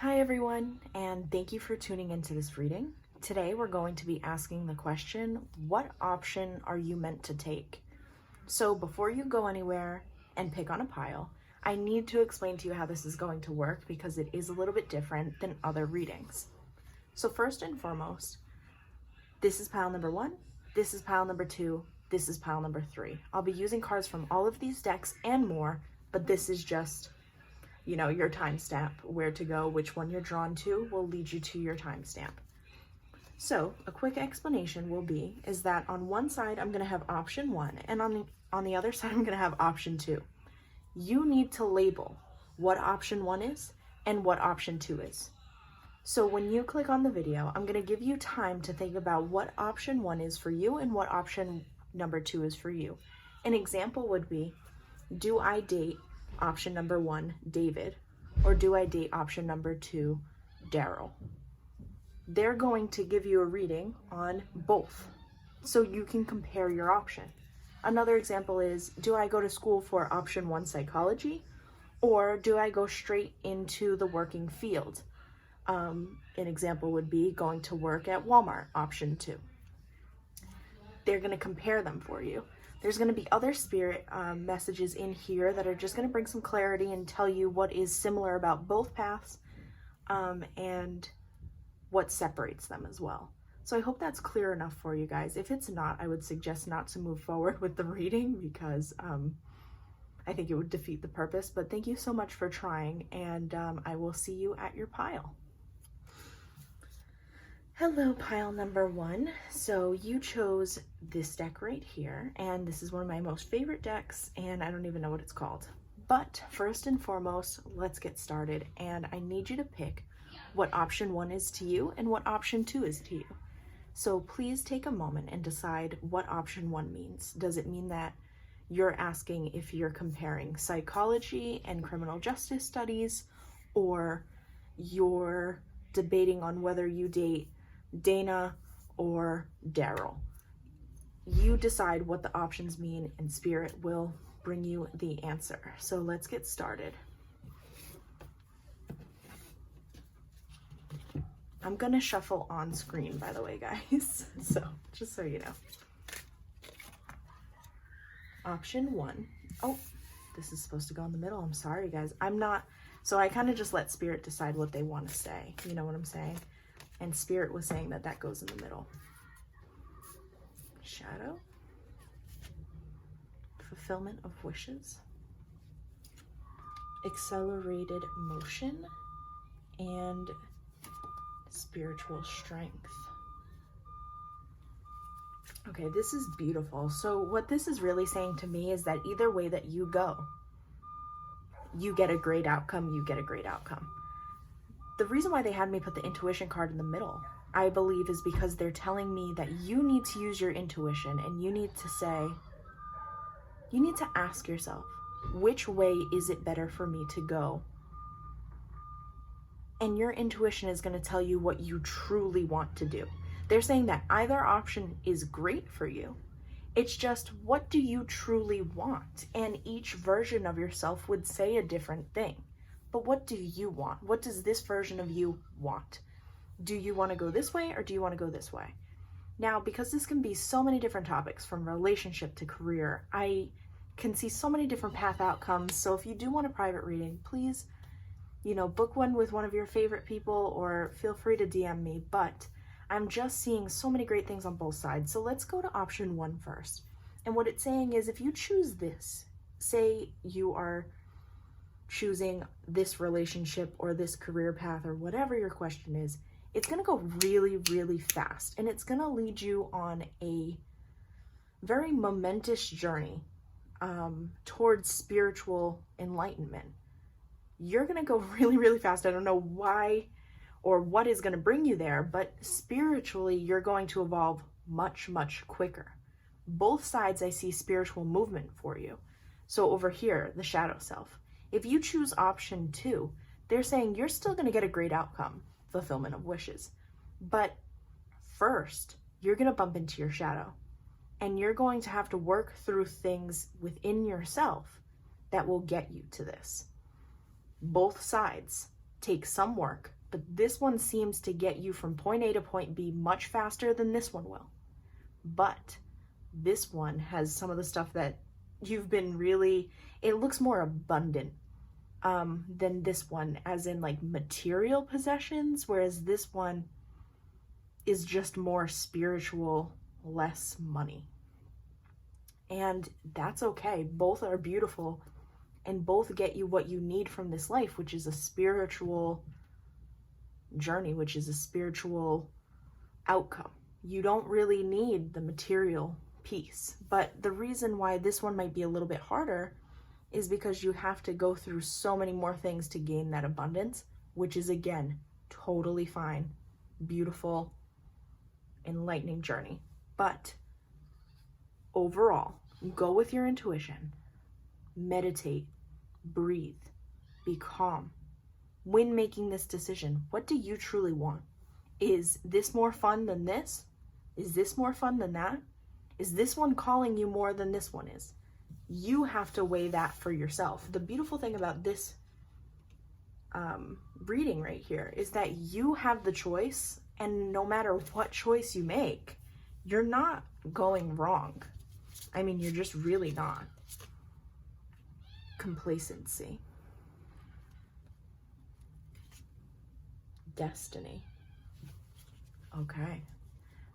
Hi everyone, and thank you for tuning into this reading. Today we're going to be asking the question, what option are you meant to take? So before you go anywhere and pick on a pile, I need to explain to you how this is going to work because it is a little bit different than other readings. So first and foremost, this is pile number 1, this is pile number 2, this is pile number 3. I'll be using cards from all of these decks and more, but this is just your timestamp, where to go, which one you're drawn to will lead you to your timestamp. So a quick explanation is that on one side, I'm going to have option 1, and on the other side, I'm going to have option 2. You need to label what option 1 is and what option 2 is. So when you click on the video, I'm going to give you time to think about what option 1 is for you and what option number 2 is for you. An example would be, do I date option number 1, David, or do I date option number 2, Daryl? They're going to give you a reading on both, so you can compare your option. Another example is, do I go to school for option 1, psychology, or do I go straight into the working field? An example would be going to work at Walmart, option 2. They're going to compare them for you. There's going to be other spirit messages in here that are just going to bring some clarity and tell you what is similar about both paths and what separates them as well. So I hope that's clear enough for you guys. If it's not, I would suggest not to move forward with the reading because I think it would defeat the purpose. But thank you so much for trying, and I will see you at your pile. Hello, pile number 1. So you chose this deck right here, and this is one of my most favorite decks, and I don't even know what it's called. But first and foremost, let's get started, and I need you to pick what option 1 is to you and what option 2 is to you. So please take a moment and decide what option 1 means. Does it mean that you're asking if you're comparing psychology and criminal justice studies, or you're debating on whether you date Dana or Daryl? You decide what the options mean, and Spirit will bring you the answer. So let's get started. I'm gonna shuffle on screen, by the way, guys. So just so you know. Option 1. Oh, this is supposed to go in the middle. I'm sorry, guys. So I kind of just let Spirit decide what they want to say. You know what I'm saying? And Spirit was saying that goes in the middle. Shadow. Fulfillment of wishes. Accelerated motion. And spiritual strength. Okay, this is beautiful. So what this is really saying to me is that either way that you go, you get a great outcome, you get a great outcome. The reason why they had me put the intuition card in the middle, I believe, is because they're telling me that you need to use your intuition, and you need to ask yourself, which way is it better for me to go? And your intuition is going to tell you what you truly want to do. They're saying that either option is great for you. It's just, what do you truly want? And each version of yourself would say a different thing. But what do you want? What does this version of you want? Do you want to go this way, or do you want to go this way? Now, because this can be so many different topics, from relationship to career, I can see so many different path outcomes. So if you do want a private reading, please, book one with one of your favorite people, or feel free to DM me. But I'm just seeing so many great things on both sides. So let's go to option 1 first. And what it's saying is, if you choose this, say you are choosing this relationship or this career path or whatever your question is, it's going to go really, really fast. And it's going to lead you on a very momentous journey towards spiritual enlightenment. You're going to go really, really fast. I don't know why or what is going to bring you there, but spiritually, you're going to evolve much, much quicker. Both sides, I see spiritual movement for you. So over here, the shadow self. If you choose option 2, they're saying you're still going to get a great outcome, fulfillment of wishes. But first, you're going to bump into your shadow, and you're going to have to work through things within yourself that will get you to this. Both sides take some work but this one seems to get you from point A to point B much faster than this one will. But this one has some of the stuff that you've been really, it looks more abundant than this one, as in like material possessions, whereas this one is just more spiritual, less money. And that's okay. Both are beautiful and both get you what you need from this life, which is a spiritual journey, which is a spiritual outcome. You don't really need the material piece. But the reason why this one might be a little bit harder is because you have to go through so many more things to gain that abundance, which is, again, totally fine, beautiful, enlightening journey. But overall, go with your intuition, meditate, breathe, be calm. When making this decision, what do you truly want? Is this more fun than this? Is this more fun than that? Is this one calling you more than this one is? You have to weigh that for yourself. The beautiful thing about this reading right here is that you have the choice, and no matter what choice you make, you're not going wrong. I mean, you're just really not. Complacency. Destiny. Okay.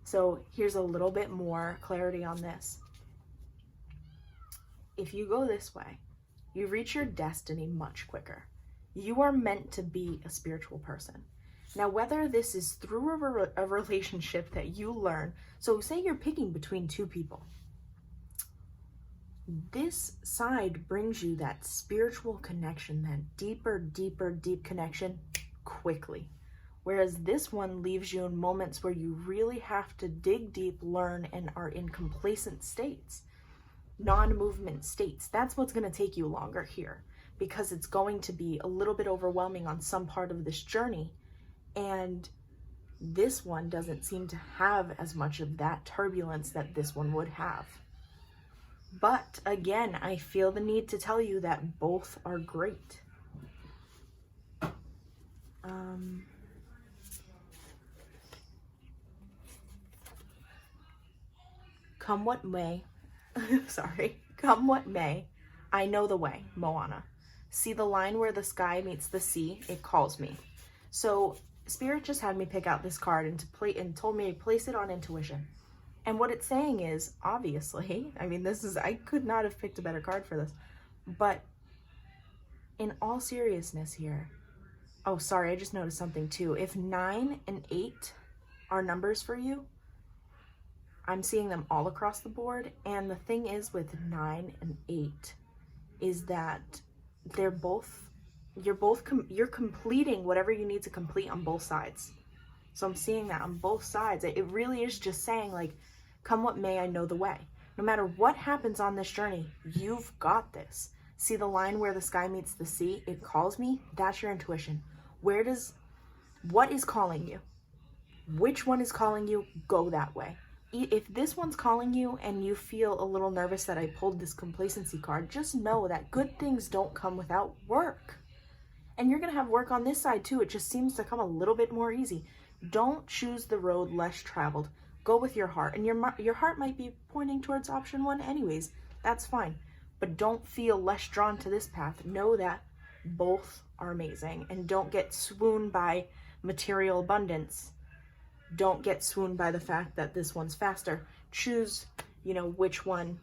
So here's a little bit more clarity on this. If you go this way, you reach your destiny much quicker. You are meant to be a spiritual person. Now, whether this is through a relationship that you learn, so say you're picking between two people, this side brings you that spiritual connection, that deep connection quickly. Whereas this one leaves you in moments where you really have to dig deep, learn, and are in complacent states, non-movement states. That's what's going to take you longer here, because it's going to be a little bit overwhelming on some part of this journey. And this one doesn't seem to have as much of that turbulence that this one would have. But again, I feel the need to tell you that both are great. Come what may, come what may, I know the way, Moana. See the line where the sky meets the sea, it calls me. So Spirit just had me pick out this card and told me to place it on intuition. And what it's saying is, obviously, I mean, I could not have picked a better card for this, but in all seriousness here, oh, sorry, I just noticed something too. If 9 and 8 are numbers for you, I'm seeing them all across the board. And the thing is with 9 and 8 is that you're completing whatever you need to complete on both sides. So I'm seeing that on both sides. It really is just saying, like, come what may, I know the way. No matter what happens on this journey, you've got this. See the line where the sky meets the sea, it calls me? That's your intuition. What is calling you? Which one is calling you? Go that way. If this one's calling you and you feel a little nervous that I pulled this complacency card, just know that good things don't come without work. And you're going to have work on this side too. It just seems to come a little bit more easy. Don't choose the road less traveled. Go with your heart. And your heart might be pointing towards option 1 anyways. That's fine. But don't feel less drawn to this path. Know that both are amazing. And don't get swooned by material abundance. Don't get swooned by the fact that this one's faster. Choose, which one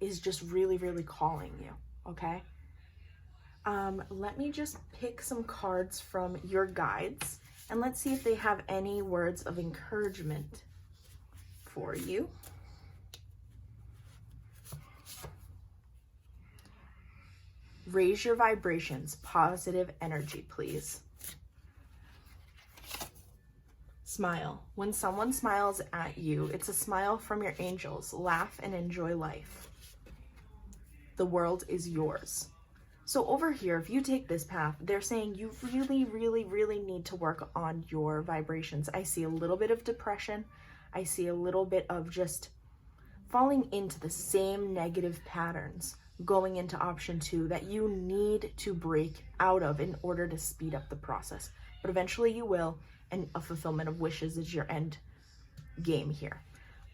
is just really, really calling you, okay? Let me just pick some cards from your guides, and let's see if they have any words of encouragement for you. Raise your vibrations, positive energy, please. Smile. When someone smiles at you, it's a smile from your angels. Laugh and enjoy life. The world is yours. So over here, if you take this path, they're saying you really, really, really need to work on your vibrations. I see a little bit of depression. I see a little bit of just falling into the same negative patterns going into option 2 that you need to break out of in order to speed up the process. But eventually you will, and a fulfillment of wishes is your end game here.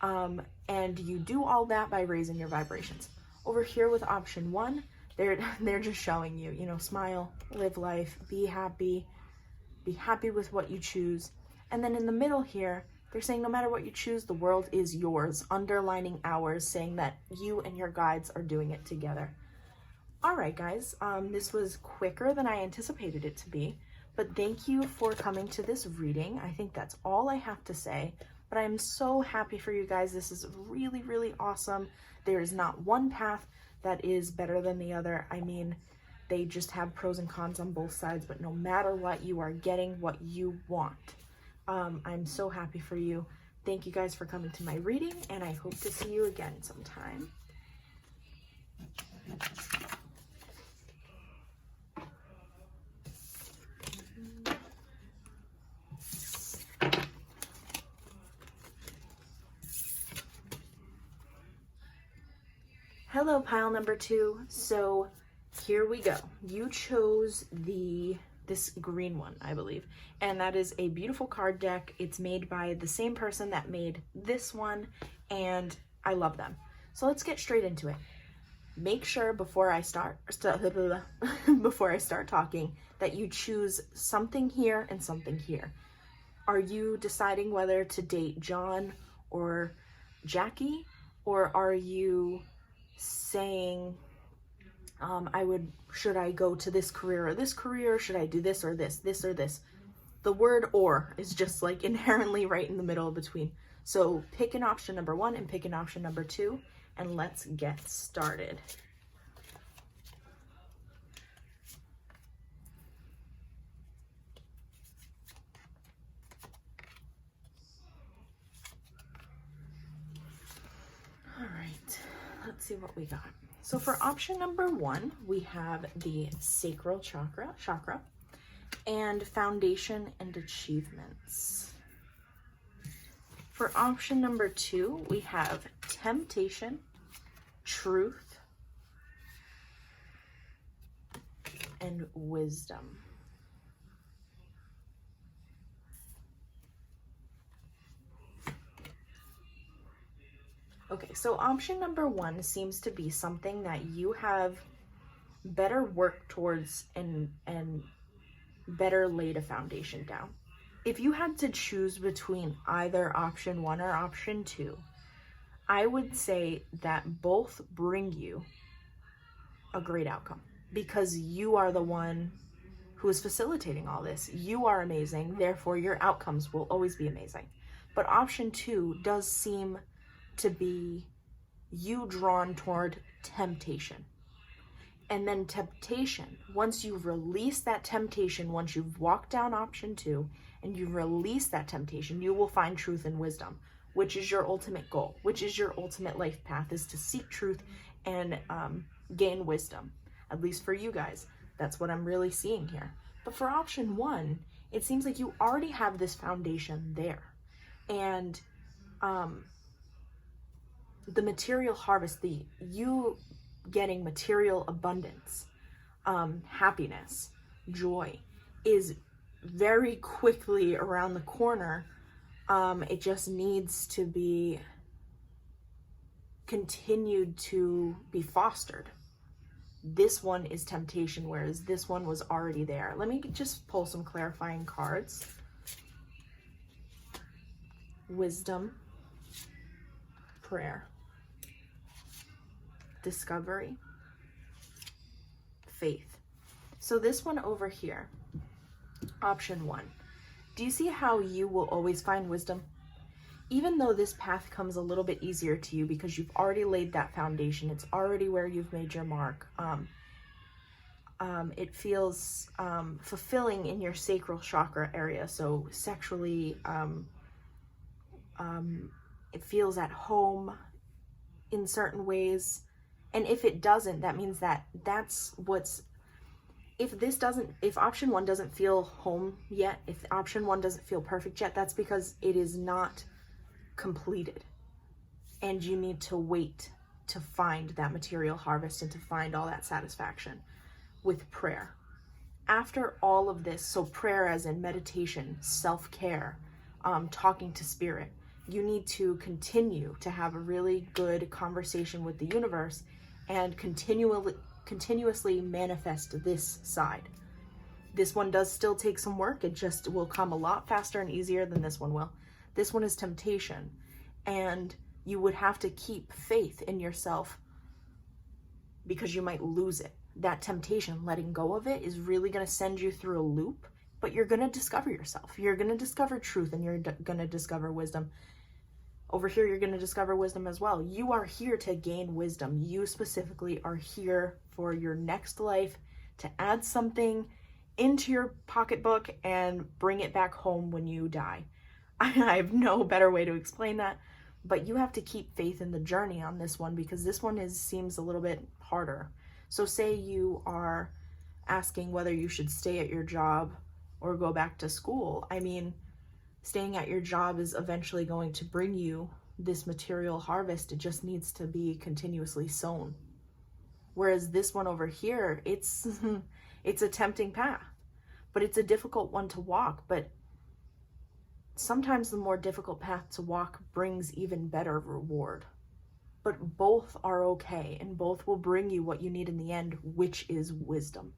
And you do all that by raising your vibrations. Over here with option 1, they're just showing you, you know, smile, live life, be happy with what you choose. And then in the middle here, they're saying no matter what you choose, the world is yours, underlining ours, saying that you and your guides are doing it together. All right, guys, this was quicker than I anticipated it to be, but thank you for coming to this reading. I think that's all I have to say, but I'm so happy for you guys. This is really, really awesome. There is not one path that is better than the other. I mean, they just have pros and cons on both sides, but no matter what, you are getting what you want. I'm so happy for you. Thank you guys for coming to my reading, and I hope to see you again sometime. Hello, pile number 2. So here we go. You chose this green one, I believe, and that is a beautiful card deck. It's made by the same person that made this one, and I love them. So let's get straight into it. Make sure before I start talking that you choose something here and something here. Are you deciding whether to date John or Jackie, or are you saying, should I go to this career or this career? Should I do this or this or this? The word "or" is just like inherently right in the middle between. So pick an option number 1 and pick an option number 2, and let's get started. All right, let's see what we got. So for option number 1, we have the sacral chakra, and foundation and achievements. For option number 2, we have temptation, truth, and wisdom. Okay, so option number 1 seems to be something that you have better worked towards and better laid a foundation down. If you had to choose between either option 1 or option 2, I would say that both bring you a great outcome because you are the one who is facilitating all this. You are amazing, therefore your outcomes will always be amazing. But option 2 does seem to be you drawn toward temptation. And then temptation, once you've released that temptation, once you've walked down option 2 and you've released that temptation, you will find truth and wisdom, which is your ultimate goal, which is your ultimate life path, is to seek truth and gain wisdom. At least for you guys, that's what I'm really seeing here. But for option 1, it seems like you already have this foundation there. And the material harvest, you getting material abundance, happiness, joy is very quickly around the corner. It just needs to be continued to be fostered. This one is temptation, whereas this one was already there. Let me just pull some clarifying cards. Wisdom, prayer, discovery, faith. So this one over here, option 1, do you see how you will always find wisdom? Even though this path comes a little bit easier to you because you've already laid that foundation, it's already where you've made your mark. It feels fulfilling in your sacral chakra area. So sexually, it feels at home in certain ways. And if it doesn't, that means that if option 1 doesn't feel home yet, if option 1 doesn't feel perfect yet, that's because it is not completed. And you need to wait to find that material harvest and to find all that satisfaction with prayer. After all of this, so prayer as in meditation, self-care, talking to spirit, you need to continue to have a really good conversation with the universe and continuously manifest this side. This one does still take some work. It just will come a lot faster and easier than this one will. This one is temptation, and you would have to keep faith in yourself because you might lose it. That temptation, letting go of it, is really going to send you through a loop, but you're going to discover yourself. You're going to discover truth, and you're going to discover wisdom. Over here, you're going to discover wisdom as well. You are here to gain wisdom. You specifically are here for your next life, to add something into your pocketbook and bring it back home when you die. I have no better way to explain that, but you have to keep faith in the journey on this one, because this one seems a little bit harder. So say you are asking whether you should stay at your job or go back to school. I mean, staying at your job is eventually going to bring you this material harvest. It just needs to be continuously sown. Whereas this one over here, it's a tempting path, but it's a difficult one to walk. But sometimes the more difficult path to walk brings even better reward. But both are okay, and both will bring you what you need in the end, which is wisdom.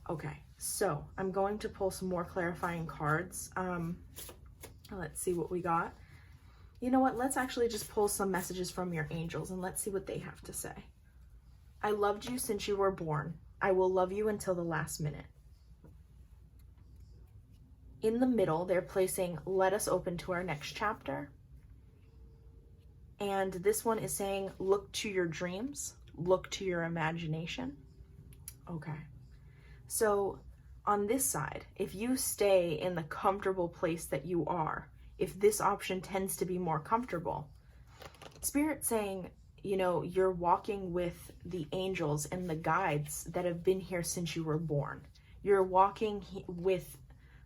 Okay, so I'm going to pull some more clarifying cards. Let's see what we got. You know what? Let's actually just pull some messages from your angels, and let's see what they have to say. I loved you since you were born. I will love you until the last minute. In the middle, they're placing, let us open to our next chapter. And this one is saying, look to your dreams, look to your imagination. Okay. So on this side, if you stay in the comfortable place that you are, if this option tends to be more comfortable, Spirit's saying, you know, you're walking with the angels and the guides that have been here since you were born. You're walking with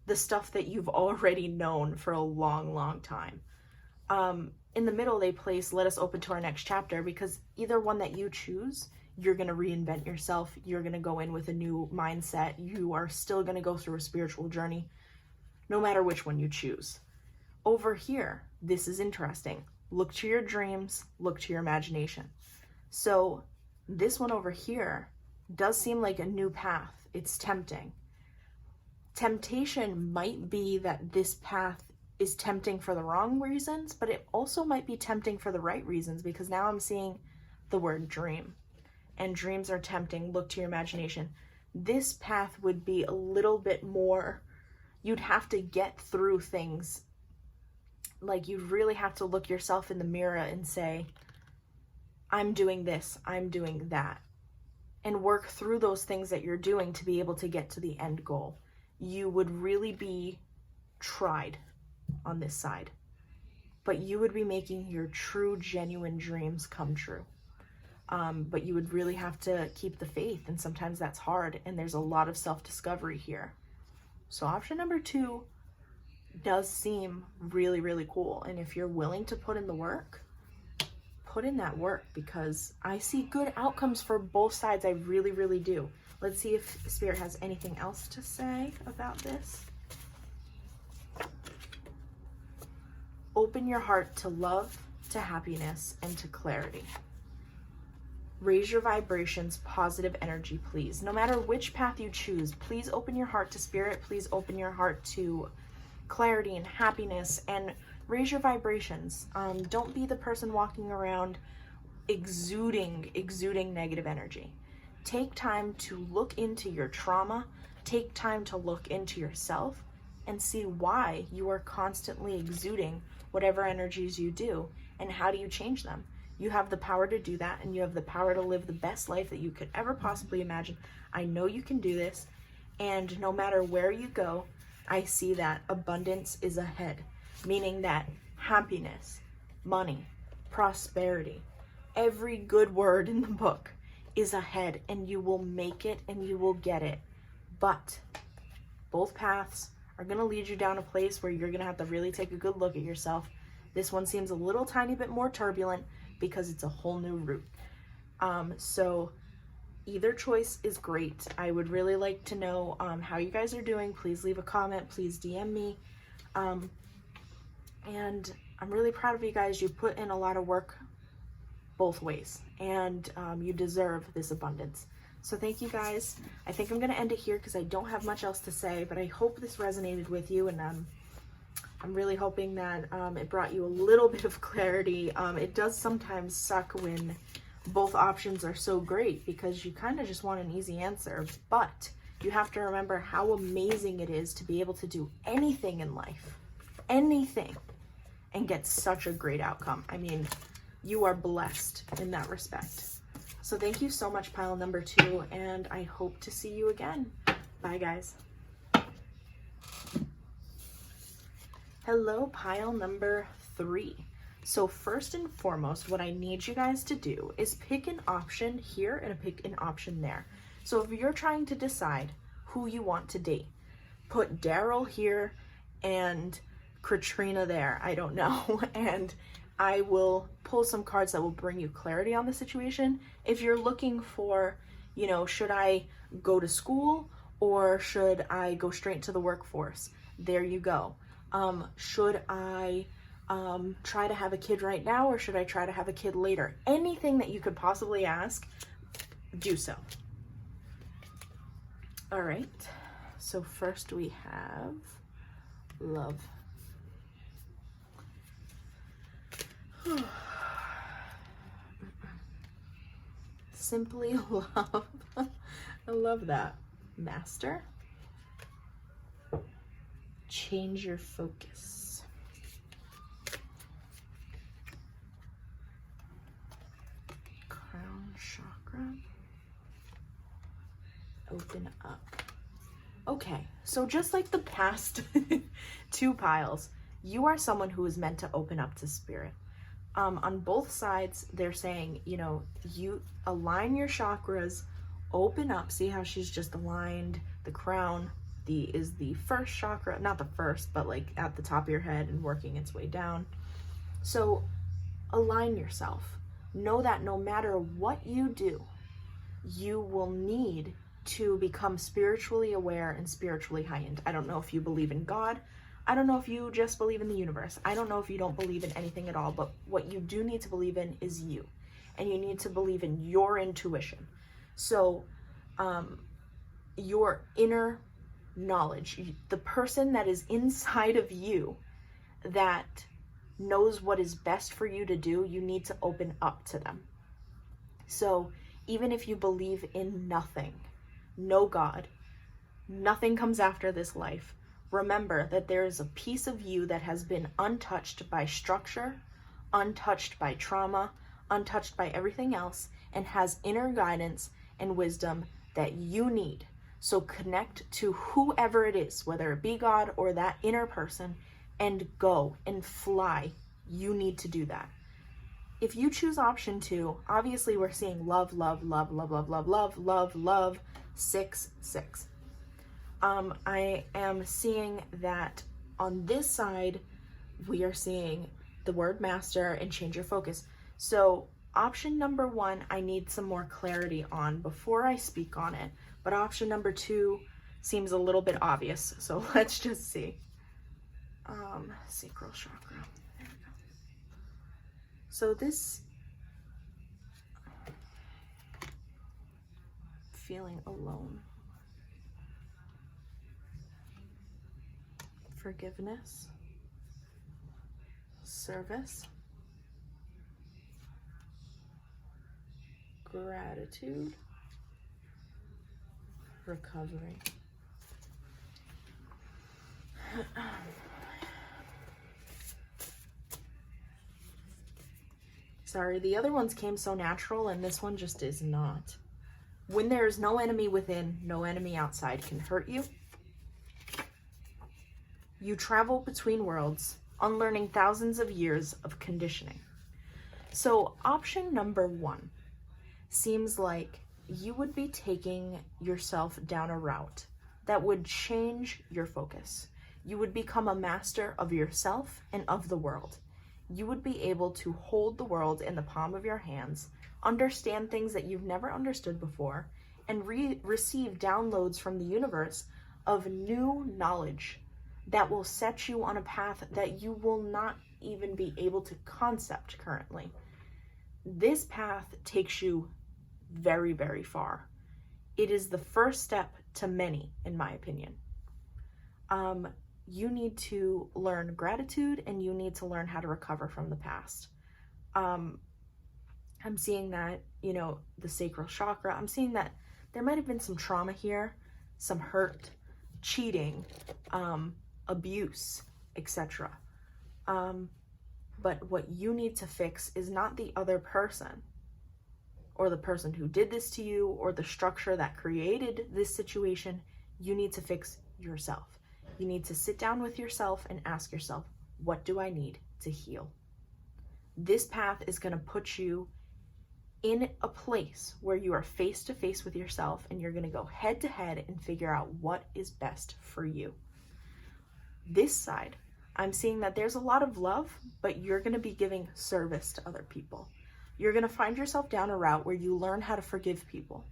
the stuff that you've already known for a long, long time. In the middle, they place, let us open to our next chapter, because either one that you choose, you're going to reinvent yourself. You're going to go in with a new mindset. You are still going to go through a spiritual journey, no matter which one you choose. Over here, this is interesting. Look to your dreams, look to your imagination. So this one over here does seem like a new path. It's tempting. Temptation might be that this path is tempting for the wrong reasons, but it also might be tempting for the right reasons, because now I'm seeing the word dream, and dreams are tempting. Look to your imagination. This path would be a little bit more, you'd have to get through things. Like, you'd really have to look yourself in the mirror and say, I'm doing this, I'm doing that, and work through those things that you're doing to be able to get to the end goal. You would really be tried on this side, but you would be making your true, genuine dreams come true. But you would really have to keep the faith, and sometimes that's hard, and there's a lot of self-discovery here. So option number 2 does seem really, really cool, and if you're willing to put in the work, put in that work, because I see good outcomes for both sides. I really, really do. Let's see if Spirit has anything else to say about this. Open your heart to love, to happiness, and to clarity. Raise your vibrations, positive energy, please. No matter which path you choose, please open your heart to Spirit. Please open your heart to clarity and happiness, and raise your vibrations. Don't be the person walking around exuding negative energy. Take time to look into your trauma. Take time to look into yourself and see why you are constantly exuding whatever energies you do, and how do you change them. You have the power to do that, and you have the power to live the best life that you could ever possibly imagine. I know you can do this, and no matter where you go, I see that abundance is ahead, meaning that happiness, money, prosperity, every good word in the book is ahead, and you will make it and you will get it. But both paths are going to lead you down a place where you're going to have to really take a good look at yourself. This one seems a little tiny bit more turbulent because it's a whole new route. So either choice is great. I would really like to know how you guys are doing. Please leave a comment. Please DM me. And I'm really proud of you guys. You put in a lot of work both ways, and you deserve this abundance. So thank you guys. I think I'm going to end it here because I don't have much else to say, but I hope this resonated with you, and I'm really hoping that it brought you a little bit of clarity. It does sometimes suck when both options are so great because you kind of just want an easy answer, but you have to remember how amazing it is to be able to do anything in life, anything, and get such a great outcome. I mean, you are blessed in that respect. So thank you so much, pile number 2, and I hope to see you again. Bye, guys. Hello, pile number 3. So first and foremost, what I need you guys to do is pick an option here and pick an option there. So if you're trying to decide who you want to date, put Daryl here and Katrina there. I don't know. And I will pull some cards that will bring you clarity on the situation. If you're looking for, you know, should I go to school or should I go straight to the workforce? There you go. Should I try to have a kid right now or should I try to have a kid later? Anything that you could possibly ask, do so. All right. So first we have love. Simply love. I love that. Master. Change your focus. Crown chakra. Open up. Okay, so just like the past 2 piles, you are someone who is meant to open up to spirit. On both sides, they're saying, you know, you align your chakras, open up. See how she's just aligned. The crown is the first chakra, not the first, but like at the top of your head and working its way down. So align yourself. Know that no matter what you do, you will need to become spiritually aware and spiritually heightened. I don't know if you believe in God. I don't know if you just believe in the universe. I don't know if you don't believe in anything at all, but what you do need to believe in is you. And you need to believe in your intuition. So your inner knowledge, the person that is inside of you that knows what is best for you to do, you need to open up to them. So even if you believe in nothing, no God, nothing comes after this life, remember that there is a piece of you that has been untouched by structure, untouched by trauma, untouched by everything else, and has inner guidance and wisdom that you need. So connect to whoever it is, whether it be God or that inner person, and go and fly. You need to do that. If you choose option 2, obviously we're seeing love, love, love, love, love, love, love, love, love, 6, 6. I am seeing that on this side, we are seeing the word master and change your focus. So option number 1, I need some more clarity on before I speak on it. But option number 2 seems a little bit obvious. So let's just see. Sacral chakra. There we go. So this feeling alone. Forgiveness, service, gratitude, recovery. Sorry, the other ones came so natural and this one just is not. When there is no enemy within, no enemy outside can hurt you. You travel between worlds, unlearning thousands of years of conditioning. So option number 1 seems like you would be taking yourself down a route that would change your focus. You would become a master of yourself and of the world. you would be able to hold the world in the palm of your hands, understand things that you've never understood before, and receive downloads from the universe of new knowledge that will set you on a path that you will not even be able to concept currently. This path takes you very, very far. It is the first step to many, in my opinion. You need to learn gratitude, and you need to learn how to recover from the past. I'm seeing that, the sacral chakra, I'm seeing that there might have been some trauma here, some hurt, cheating, abuse, etc. But what you need to fix is not the other person, or the person who did this to you, or the structure that created this situation. You need to fix yourself. You need to sit down with yourself and ask yourself, what do I need to heal? This path is going to put you in a place where you are face to face with yourself, and you're going to go head to head and figure out what is best for you. This side, I'm seeing that there's a lot of love, but you're going to be giving service to other people. You're going to find yourself down a route where you learn how to forgive people.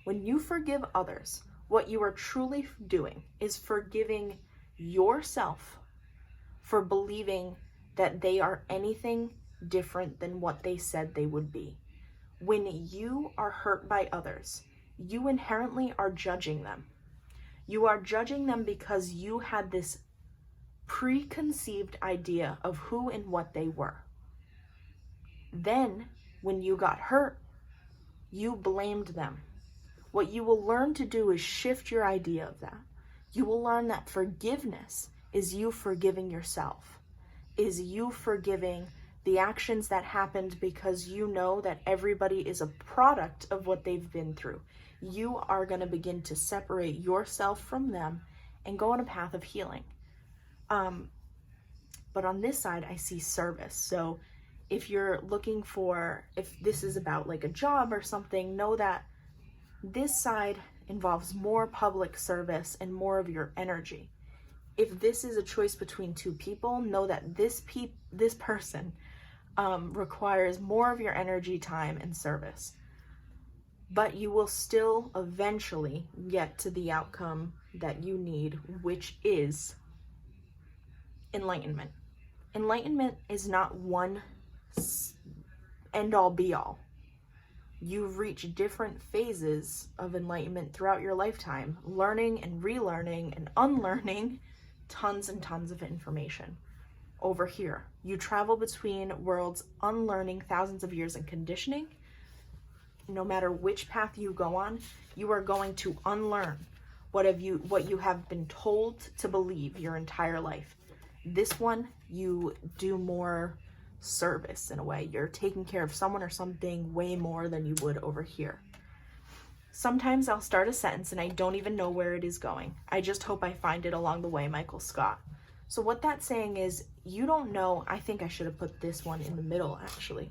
When you forgive others, what you are truly doing is forgiving yourself for believing that they are anything different than what they said they would be. When you are hurt by others, you inherently are judging them. You are judging them because you had this preconceived idea of who and what they were. Then, when you got hurt, you blamed them. What you will learn to do is shift your idea of that. You will learn that forgiveness is you forgiving yourself, is you forgiving the actions that happened, because you know that everybody is a product of what they've been through. You are going to begin to separate yourself from them and go on a path of healing. But on this side, I see service. So if you're looking for, if this is about like a job or something, know that this side involves more public service and more of your energy. If this is a choice between two people, know that this person requires more of your energy, time, and service. But you will still eventually get to the outcome that you need, which is enlightenment. Enlightenment is not one end-all be-all. You've reached different phases of enlightenment throughout your lifetime, learning and relearning and unlearning tons and tons of information. Over here, you travel between worlds, unlearning thousands of years in conditioning. No matter which path you go on, you are going to unlearn what you have been told to believe your entire life. This one, you do more service in a way. You're taking care of someone or something way more than you would over here. Sometimes I'll start a sentence and I don't even know where it is going. I just hope I find it along the way, Michael Scott. So what that's saying is, you don't know. I think I should have put this one in the middle, actually.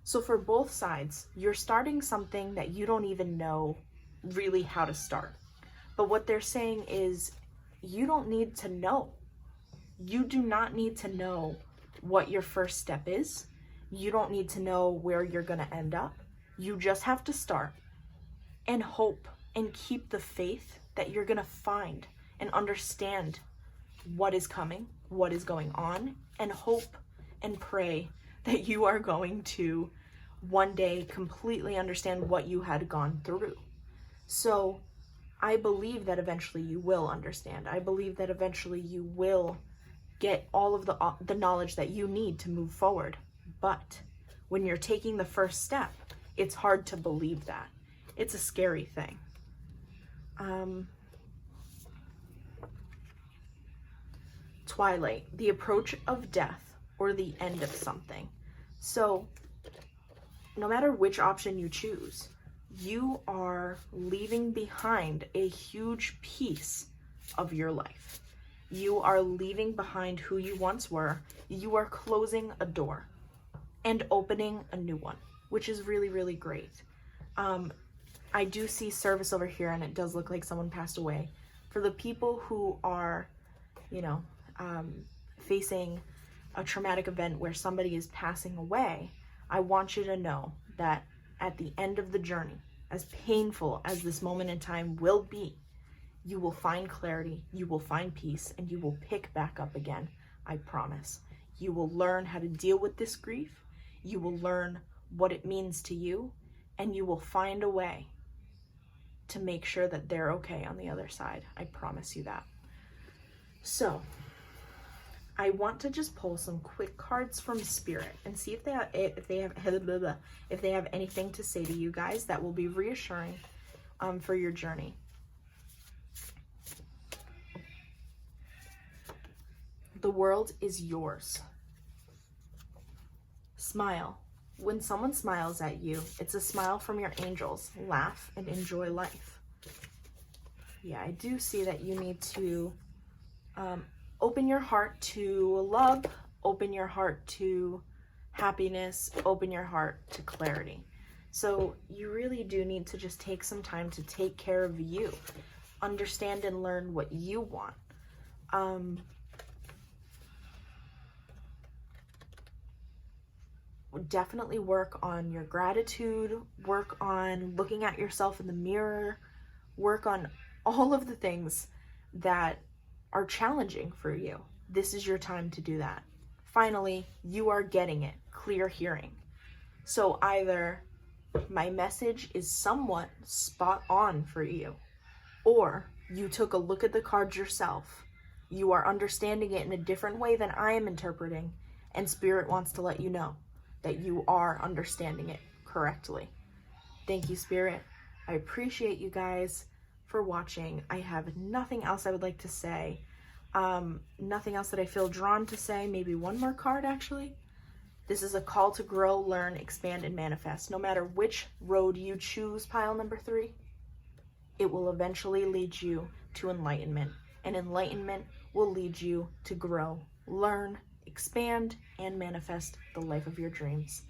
So for both sides, you're starting something that you don't even know really how to start. But what they're saying is, you don't need to know. You do not need to know what your first step is. You don't need to know where you're going to end up. You just have to start and hope and keep the faith that you're going to find and understand what is coming, what is going on, and hope and pray that you are going to one day completely understand what you had gone through. So I believe that eventually you will understand. I believe that eventually you will get all of the knowledge that you need to move forward. But when you're taking the first step, it's hard to believe that. It's a scary thing. Twilight, the approach of death or the end of something. So no matter which option you choose, you are leaving behind a huge piece of your life. You are leaving behind who you once were. You are closing a door and opening a new one, which is really, really great. I do see service over here, and it does look like someone passed away. For the people who are, facing a traumatic event where somebody is passing away, I want you to know that at the end of the journey, as painful as this moment in time will be, you will find clarity, you will find peace, and you will pick back up again. I promise. You will learn how to deal with this grief. You will learn what it means to you, and you will find a way to make sure that they're okay on the other side. I promise you that. So, I want to just pull some quick cards from Spirit and see if they have anything to say to you guys that will be reassuring for your journey. The world is yours. Smile. When someone smiles at you, it's a smile from your angels. Laugh and enjoy life. Yeah, I do see that you need to open your heart to love, open your heart to happiness, open your heart to clarity. So you really do need to just take some time to take care of you, understand and learn what you want. Definitely work on your gratitude, work on looking at yourself in the mirror, work on all of the things that are challenging for you. This is your time to do that. Finally, you are getting it, clear hearing. So either my message is somewhat spot on for you, or you took a look at the cards yourself. You are understanding it in a different way than I am interpreting, and Spirit wants to let you know that you are understanding it correctly. Thank you, Spirit. I appreciate you guys for watching. I have nothing else I would like to say. Nothing else that I feel drawn to say. Maybe one more card, actually. This is a call to grow, learn, expand, and manifest. No matter which road you choose, pile number 3, it will eventually lead you to enlightenment. And enlightenment will lead you to grow, learn, expand, and manifest the life of your dreams.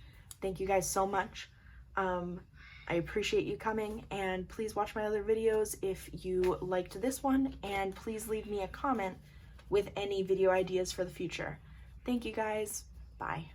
Thank you guys so much. I appreciate you coming, and please watch my other videos if you liked this one, and please leave me a comment with any video ideas for the future. Thank you guys. Bye.